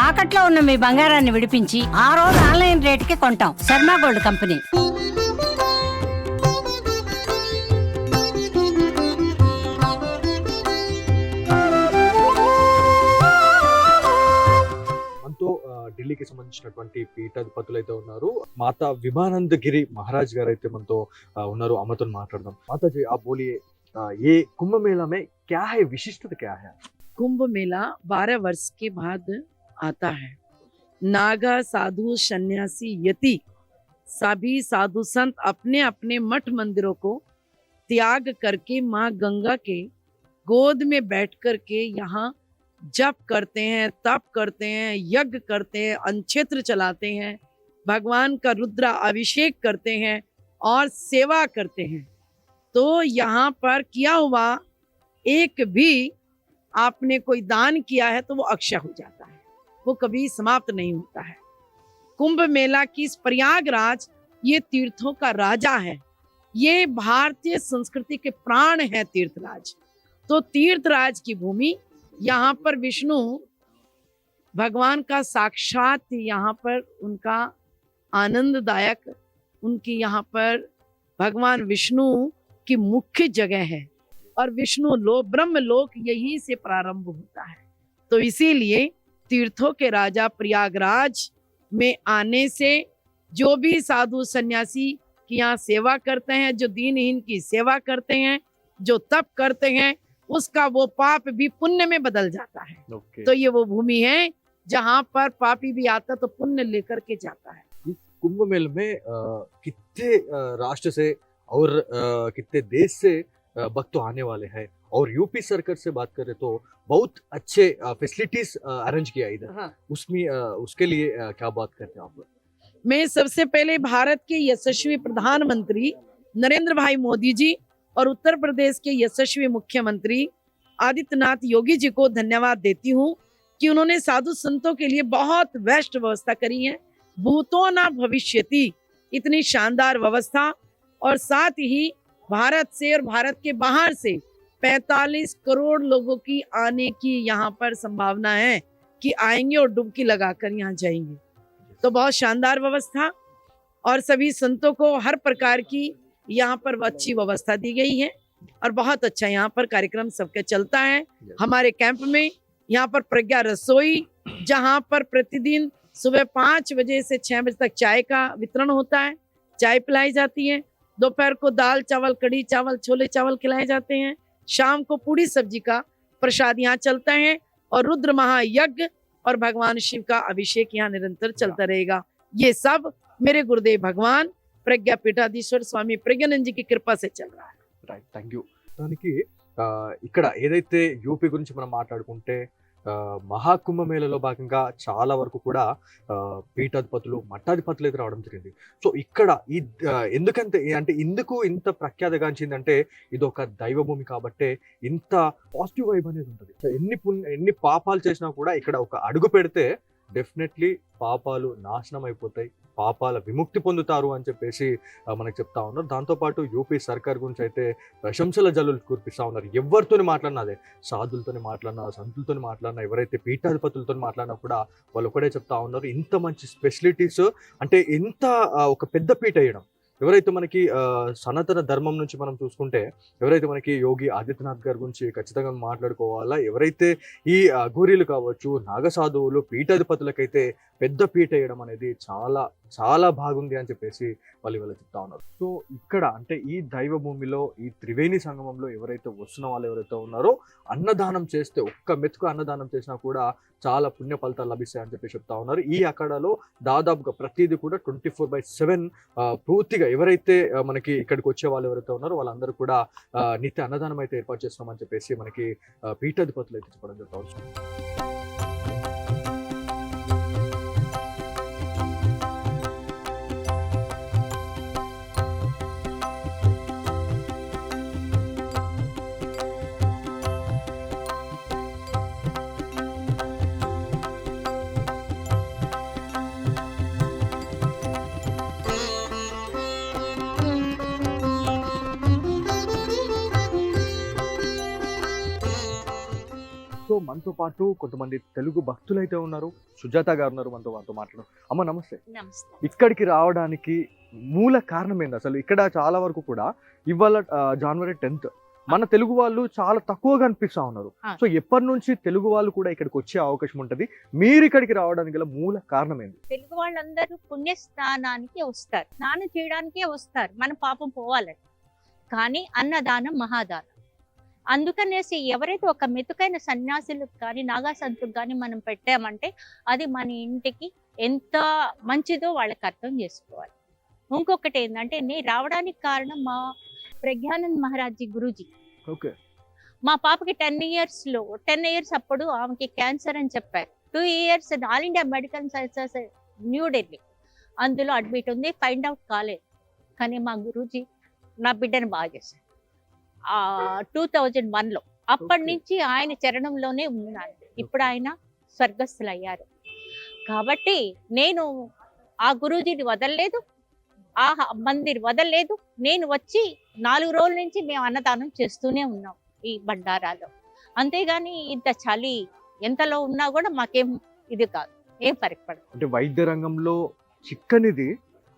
తాకట్లో ఉన్న మీ బంగారాన్ని విడిపించి ఆ రోజు ఆన్లైన్ రేటుకి కొంటాం. Sharma gold company. మనతో ఢిల్లీకి సంబంధించినటువంటి పీఠాధిపతులు అయితే ఉన్నారు. మాతా విమానంద గిరి మహారాజ్ గారు అయితే మనతో ఉన్నారు. అమ్మతో మాట్లాడదాం. మాతాజీ आप बोलिए ये कुंभ मेला में क्या है, विशिष्टता क्या है? कुंभ मेला 12 वर्ष के बाद आता है। नागा साधु सन्यासी यति सभी साधु संत अपने अपने मठ मंदिरों को त्याग करके माँ गंगा के गोद में बैठ कर के यहाँ जप करते हैं, तप करते हैं, यज्ञ करते हैं, अनक्षेत्र चलाते हैं, भगवान का रुद्र अभिषेक करते हैं और सेवा करते हैं। तो यहाँ पर किया हुआ एक भी आपने कोई दान किया है तो वो अक्षय हो जाता है, वो कभी समाप्त नहीं होता है। कुंभ मेला की इस प्रयागराज ये तीर्थों का राजा है, ये भारतीय संस्कृति के प्राण है तीर्थराज। तो तीर्थराज की भूमि, यहाँ पर विष्णु भगवान का साक्षात यहाँ पर उनका आनंददायक, उनकी यहाँ पर भगवान विष्णु की मुख्य जगह है और विष्णु लोक ब्रह्म लोक यहीं से प्रारंभ होता है। तो इसीलिए तीर्थों के राजा प्रयागराज में आने से जो भी साधु सन्यासी की यहाँ सेवा करते हैं, जो दीनहीन की सेवा करते हैं, जो तप करते हैं, उसका वो पाप भी पुण्य में बदल जाता है। तो ये वो भूमि है जहाँ पर पापी भी आता तो पुण्य लेकर के जाता है। इस कुंभ मेले में कितने राष्ट्र से और कितने देश से भक्त आने वाले हैं, और यूपी सरकार से बात करें तो बहुत अच्छे फैसिलिटीज अरेंज किया इधर। हाँ। उसमें उसके लिए क्या बात करते हैं आप? मैं सबसे पहले भारत के यशस्वी प्रधानमंत्री नरेंद्र भाई मोदी जी और उत्तर प्रदेश के यशस्वी मुख्यमंत्री आदित्यनाथ योगी जी को धन्यवाद देती हूँ कि उन्होंने साधु संतों के लिए बहुत बेस्ट व्यवस्था करी है। भूतो न भविष्यति, इतनी शानदार व्यवस्था, और साथ ही भारत से और भारत के बाहर से 45 करोड़ लोगों की आने की यहाँ पर संभावना है कि आएंगे और डुबकी लगाकर यहाँ जाएंगे। तो बहुत शानदार व्यवस्था, और सभी संतों को हर प्रकार की यहाँ पर अच्छी व्यवस्था दी गई है और बहुत अच्छा यहाँ पर कार्यक्रम सबके चलता है। हमारे कैंप में यहाँ पर प्रज्ञा रसोई, जहाँ पर प्रतिदिन सुबह 5 बजे से 6 बजे तक चाय का वितरण होता है, चाय पिलाई जाती है। दोपहर को दाल चावल, कढ़ी चावल, छोले चावल खिलाए जाते हैं। शाम को पूड़ी सब्जी का प्रसाद यहाँ चलता है, और रुद्र महायज्ञ और भगवान शिव का अभिषेक यहाँ निरंतर चलता रहेगा। ये सब मेरे गुरुदेव भगवान प्रज्ञा पीठाधीश्वर स्वामी प्रज्ञानंद जी की कृपा से चल रहा है। Right, thank you. దానికి ఇక్కడ ఏదైతే యూపీ గురించి మనం మాట్లాడుకుంటే మహాకుంభమేళలో భాగంగా చాలా వరకు కూడా పీఠాధిపతులు మఠాధిపతులు అయితే రావడం జరిగింది. సో ఇక్కడ ఈ ఎందుకంటే అంటే ఇందుకు ఇంత ప్రఖ్యాతిగాంచిందంటే ఇది ఒక దైవభూమి కాబట్టే ఇంత పాజిటివ్ వైబ్ అనేది ఉంటుంది. సో ఎన్ని పాపాలు చేసినా కూడా ఇక్కడ ఒక అడుగు పెడితే డెఫినెట్లీ పాపాలు నాశనం అయిపోతాయి, పాపాల విముక్తి పొందుతారు అని చెప్పేసి మనకు చెప్తా ఉన్నారు. దాంతోపాటు యూపీ సర్కార్ గురించి అయితే ప్రశంసల జల్లులు కురిపిస్తూ ఉన్నారు. ఎవరితోని మాట్లాడినా, అదే సాధులతోని మాట్లాడినా, సంతులతోని మాట్లాడినా, ఎవరైతే పీఠాధిపతులతో మాట్లాడినా కూడా వాళ్ళు ఒకటే చెప్తా ఉన్నారు, ఇంత మంచి ఫెసిలిటీస్ అంటే ఇంత ఒక పెద్ద పీఠ వేయడం. ఎవరైతే మనకి సనాతన ధర్మం నుంచి మనం చూసుకుంటే ఎవరైతే మనకి యోగి ఆదిత్యనాథ్ గారి గురించి ఖచ్చితంగా మాట్లాడుకోవాలా. ఎవరైతే ఈ అఘోరీలు కావచ్చు, నాగసాధువులు, పీఠాధిపతులకైతే పెద్ద పీట వేయడం అనేది చాలా చాలా బాగుంది అని చెప్పేసి వాళ్ళు ఇవాళ చెప్తా ఉన్నారు. సో ఇక్కడ అంటే ఈ దైవ భూమిలో, ఈ త్రివేణి సంగమంలో ఎవరైతే వస్తున్న వాళ్ళు ఎవరైతే ఉన్నారో అన్నదానం చేస్తే, ఒక్క మెతుకు అన్నదానం చేసినా కూడా చాలా పుణ్య ఫలితాలు లభిస్తాయని చెప్పి చెప్తా ఉన్నారు. ఈ అఖాడాలో దాదాపుగా ప్రతిదీ కూడా 24/7 పూర్తిగా ఎవరైతే మనకి ఇక్కడికి వచ్చే వాళ్ళు ఎవరైతే ఉన్నారో వాళ్ళందరూ కూడా నిత్య అన్నదానం అయితే ఏర్పాటు చేస్తున్నామని చెప్పేసి మనకి పీఠాధిపతులు అయితే చెప్పడం జరుగుతుంది. సో మనతో పాటు కొంతమంది తెలుగు భక్తులు అయితే ఉన్నారు. సుజాత గారు ఉన్నారు మనతో మాట్లాడడం. అమ్మ నమస్తే. నమస్తే. ఇక్కడికి రావడానికి మూల కారణం ఏంది అసలు? ఇక్కడ చాలా వరకు కూడా ఇవాళ జనవరి 10th మన తెలుగు వాళ్ళు చాలా తక్కువగా అనిపిస్తా ఉన్నారు. సో ఎప్పటి నుంచి తెలుగు వాళ్ళు కూడా ఇక్కడికి వచ్చే అవకాశం ఉంటది? మీరు ఇక్కడికి రావడానికి గల మూల కారణం ఏంది? తెలుగు వాళ్ళందరూ పుణ్యస్థానానికి వస్తారు, స్నానం చేయడానికే వస్తారు, మన పాపం పోవాలని. కానీ అన్నదానం మహాదానం. అందుకనేసి ఎవరైతే ఒక మెతుకైన సన్యాసులకు కానీ నాగాసంతులకు కానీ మనం పెట్టామంటే అది మన ఇంటికి ఎంత మంచిదో వాళ్ళకి అర్థం చేసుకోవాలి. ఇంకొకటి ఏంటంటే నేను రావడానికి కారణం మా ప్రజ్ఞానంద్ మహారాజ్ గురూజీ. ఓకే. మా పాపకి 10 ఇయర్స్ అప్పుడు ఆమెకి క్యాన్సర్ అని చెప్పారు. 2 years all India medical sciences New Delhi అందులో అడ్మిట్ ఉంది, ఫైండ్ అవుట్ కాలేదు. కానీ మా గురూజీ నా బిడ్డను బాగా చేశారు 2001లో. అప్పటి నుంచి ఆయన చరణంలోనే ఉన్నాను. ఇప్పుడు ఆయన స్వర్గస్థులు అయ్యారు. కాబట్టి నేను ఆ గురూజీని వదలలేదు, ఆ మందిర్ వదలలేదు. నేను వచ్చి 4 రోజుల నుంచి మేము అన్నదానం చేస్తూనే ఉన్నాం ఈ బండారాలో. అంతేగాని ఇంత చలి ఎంతలో ఉన్నా కూడా మాకేం ఇది కాదు, ఏం పరిపడదు. అంటే వైద్య రంగంలో చిక్కనిది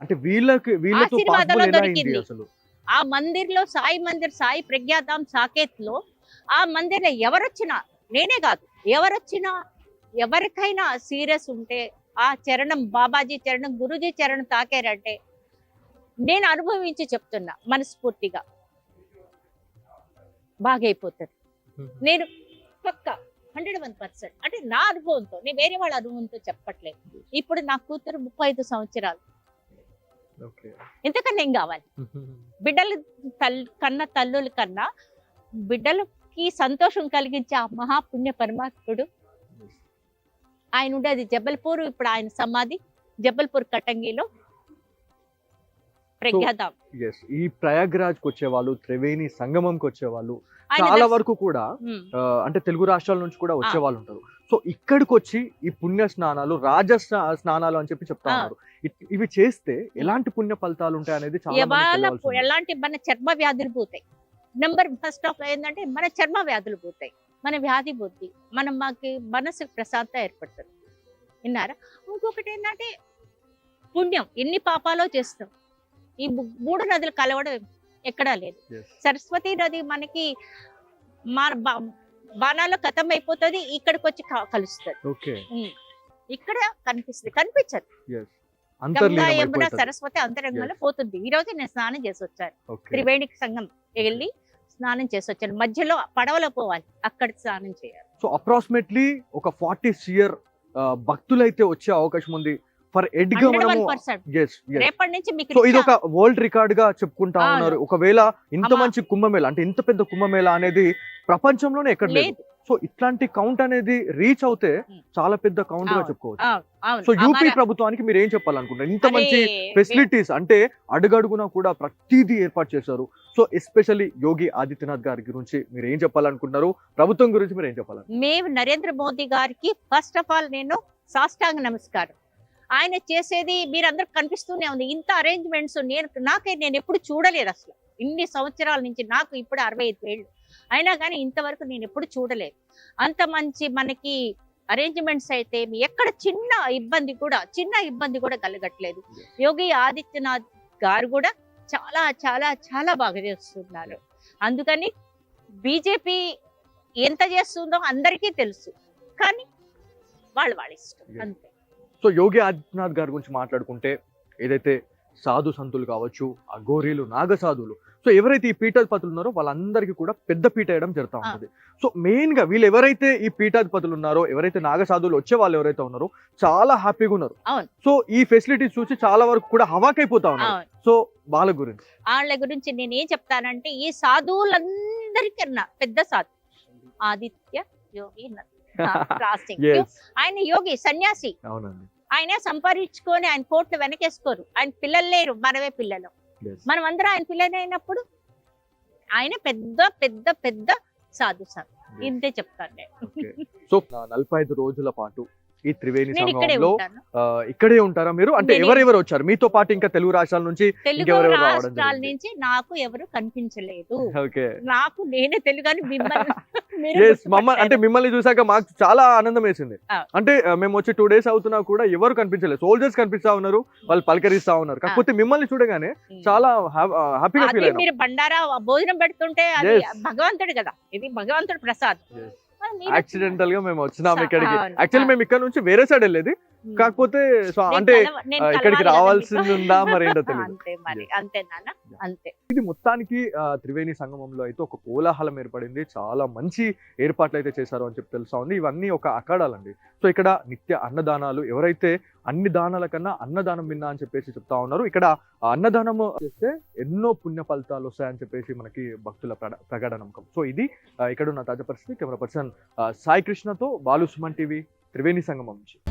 అంటే వీళ్ళతో ఆశీర్వాదంలో possible ఎలా దొరికింది. అయింది అసలు? ఆ మందిర్లో సాయి ప్రజ్ఞాధామ్ సాకేత్లో ఆ మందిర్లో ఎవరొచ్చినా, నేనే కాదు ఎవరొచ్చినా, ఎవరికైనా సీరియస్ ఉంటే ఆ చరణం, బాబాజీ చరణం, గురూజీ చరణం తాకారంటే నేను అనుభవించి చెప్తున్నా మనస్ఫూర్తిగా బాగైపోతుంది. నేను పక్క 101% అంటే నా అనుభవంతో, నేను వేరే వాళ్ళ అనుభవంతో చెప్పట్లేదు. ఇప్పుడు నా కూతురు 35 సంవత్సరాలు, ఓకే. ఎంతకన్నా ఏం కావాలి? బిడ్డలు కన్నా తల్లుల కన్నా బిడ్డలకి సంతోషం కలిగించే ఆ మహాపుణ్య పరమాత్ముడు ఆయన ఉండేది జబల్పూర్. ఇప్పుడు ఆయన సమాధి జబల్పూర్ కటంగిలో ప్రజ్ఞాధామ్. ఈ ప్రయాగ్రాజ్ కు వచ్చేవాళ్ళు, త్రివేణి సంగమంకి వచ్చేవాళ్ళు ఆయన చాలా వరకు కూడా ఉమ్. అంటే తెలుగు రాష్ట్రాల నుంచి కూడా వచ్చే వాళ్ళు ఉంటారు. సో ఇక్కడికి వచ్చి ఈ పుణ్య స్నానాలు, స్నానాలు అని చెప్పి చెప్తా ఉన్నారు. ఇవి చేస్తే ఎలాంటి పుణ్య ఫలితాలు ఉంటాయి అనేది చాలా మందికి ఇవాళ తెలియాల్సి ఉంది. ఎలాంటి మన చర్మ వ్యాధులు పోతాయి. ఫస్ట్ ఆఫ్ ఏంటంటే మన చర్మ వ్యాధులు పోతాయి, మన వ్యాధి పోద్ది, మాకు మనసు ప్రశాంతత ఏర్పడుతుంది. విన్నారా? ఇంకొకటి ఏంటంటే పుణ్యం ఎన్ని పాపాలో చేస్తాం. ఈ 3 నదులు కలవడం ఎక్కడా లేదు. Yes. సరస్వతి నది మనకి బాణాల్లో ఖతం అయిపోతుంది, ఇక్కడికి వచ్చి కలుస్తుంది. ఓకే. ఇక్కడ కనిపించదు. Yes. గంగా అంతర్లీనం యమున అయిపోతుంది. సరస్వతి అంతరంగంలో పోతుంది. ఈ రోజు నేను స్నానం చేసి వచ్చాను, ఓకే. త్రివేణి సంఘం వెళ్ళి స్నానం చేసి వచ్చాను. మధ్యలో పడవలో పోవాలి, అక్కడ స్నానం చేయాలి. సో అప్రాక్సిమేట్లీ ఒక 40 year భక్తులైతే వచ్చే అవకాశం ఉంది. ఫర్ ఎడ్ గా మనము 101%. yes, yes. రేపటి నుంచి మీకు సో ఇది ఒక వరల్డ్ రికార్డ్ గా చెప్పుకుంటా అవును. ఉన్నారు. ఒకవేళ ఇంత అమ్మా. మంచి కుంభమేళ అంటే ఇంత పెద్ద కుంభమేళ అనేది ప్రపంచంలోనే ఎక్కడ లేదు. లేదు. సో ఇట్లాంటి కౌంట్ అనేది రీచ్ అవుతే చాలా పెద్ద కౌంట్ గా అవును. చెప్పుకోవచ్చు. అవును. సో యూపీ అమర- ప్రభుత్వానికి మీరు ఏం చెప్పాలనుకుంటారు? ఇంత అరే, మంచి ఫెసిలిటీస్ అంటే అడుగడుగునా కూడా ప్రతిదీ ఏర్పాటు చేశారు. సో ఎస్పెషల్లీ యోగి ఆదిత్యనాథ్ గారి గురించి మీరు ఏం చెప్పాలనుకుంటున్నారు? ప్రభుత్వం గురించి మీరు ఏం చెప్పాలనుకుంటున్నారు? మేము నరేంద్ర మోదీ గారికి ఫస్ట్ ఆఫ్ ఆల్ నేను సాష్టాంగ నమస్కారం. ఆయన చేసేది మీరందరూ కనిపిస్తూనే ఉంది. ఇంత అరేంజ్మెంట్స్ నేను ఎప్పుడు చూడలేదు అసలు. ఇన్ని సంవత్సరాల నుంచి, నాకు ఇప్పుడు 65 ఏళ్ళు అయినా కానీ ఇంతవరకు నేను ఎప్పుడు చూడలేదు. అంత మంచి మనకి అరేంజ్మెంట్స్ అయితే ఎక్కడ చిన్న ఇబ్బంది కూడా కలగట్లేదు. యోగి ఆదిత్యనాథ్ గారు కూడా చాలా చాలా చాలా బాగా చేస్తున్నారు. అందుకని బీజేపీ ఎంత చేస్తుందో అందరికీ తెలుసు, కానీ వాళ్ళ ఇష్టం అంతే. సో యోగి ఆదిత్యనాథ్ గారి గురించి మాట్లాడుకుంటే ఏదైతే సాధు సంతులు కావచ్చు, అఘోరీలు, నాగ సాధువులు, సో ఎవరైతే ఈ పీఠాధిపతులు ఉన్నారో వాళ్ళందరికీ కూడా పెద్ద పీట వేయడం జరుగుతూ ఉంటుంది. సో మెయిన్ గా వీళ్ళు ఎవరైతే ఈ పీఠాధిపతులు ఉన్నారో, ఎవరైతే నాగ సాధువులు వచ్చే వాళ్ళు ఎవరైతే ఉన్నారో చాలా హ్యాపీగా ఉన్నారు. అవును. సో ఈ ఫెసిలిటీస్ చూసి చాలా వరకు కూడా హవాకైపోతా ఉన్నారు. అవును. సో వాళ్ళ గురించి వాళ్ళ గురించి నేను ఏం చెప్తానంటే, ఈ సాధువులందరికన్నా పెద్ద సాధు ఆదిత్య యోగి లాస్టింగ్. Yes. ఆయన యోగి సన్యాసి. అవునండి. ఆయన సంపాదించుకొని ఆయన కోట్లు వెనకేసుకోరు. ఆయన పిల్లలు లేరు, మనమే పిల్లలు. Yes. మనం అందరం ఆయన పిల్లలైనప్పుడు ఆయన పెద్ద పెద్ద పెద్ద సాధు. Yes. ఇంతే చెప్తాను నేను. Okay. సో 45 రోజుల పాటు ఈ త్రివేణి నేను ఇక్కడే సంగమంలో ఉంటాను. ఇక్కడే ఉంటారా మీరు? అంటే నేను- ఎవరెవరు వచ్చారు మీతో పాటు? ఇంకా తెలుగు రాష్ట్రాల నుంచి తెలుగు ఇంకెవరెవరు రావడం రాష్ట్రాల జరిగింది? నుంచి నాకు ఎవరు కనిపించలేదు. ఓకే. నాకు నేనే తెలుగు అని మిమ్మల్ని మీరు ఎస్ అంటే గుర్తుపట్టారు. మిమ్మల్ని చూసాక మాకు చాలా ఆనందం వేసింది. ఆ. అంటే మేము వచ్చి 2 days అవుతున్నా కూడా ఎవరు కనిపించలేదు. సోల్జర్స్ కనిపిస్తా ఉన్నారు, వాళ్ళు పలకరిస్తా ఉన్నారు. కాకపోతే మిమ్మల్ని చూడగానే చాలా హ్యాపీగా ఫీల్ అది అయినా. మీరు బండారా భోజనం పెడుతుంటే అది Yes. భగవంతుడు కదా, ఇది భగవంతుడు ప్రసాద్. Yes. మరి మీరు- యాక్సిడెంటల్ గా మేము వచ్చినాం ఇక్కడికి. అవును. యాక్చువల్లీ మేము ఇక్కడ నుంచి వేరే సైడ్ వెళ్ళేది, ఉమ్. కాకపోతే సో నేను అంటే నేను ఇక్కడికి కలవాలి కదా రావాల్సింది మీకు. ఉందా మరి ఏంటో తెలియదు. అంతే మరి, అంతే నాన్న, అంతే. ఇది మొత్తానికి త్రివేణి సంగమంలో అయితే ఒక కోలాహలం ఏర్పడింది. చాలా మంచి ఏర్పాట్లు అయితే చేశారు అని చెప్పి తెలుసా ఉంది. ఇవన్నీ ఒక అఖాడాలండి. సో ఇక్కడ నిత్య అన్నదానాలు, ఎవరైతే అన్ని దానాల కన్నా అన్నదానం విన్నా అని చెప్పేసి చెప్తా ఉన్నారు. ఇక్కడ అన్నదానం చేస్తే ఎన్నో పుణ్య ఫలితాలు వస్తాయని చెప్పేసి మనకి భక్తుల ప్రగాఢ నమ్మకం. సో ఇది ఇక్కడ ఉన్న తాజా పరిస్థితి. కెమెరా పర్సన్ సాయి కృష్ణతో బాలు సుమన్ టీవీ, త్రివేణి సంగమం నుంచి.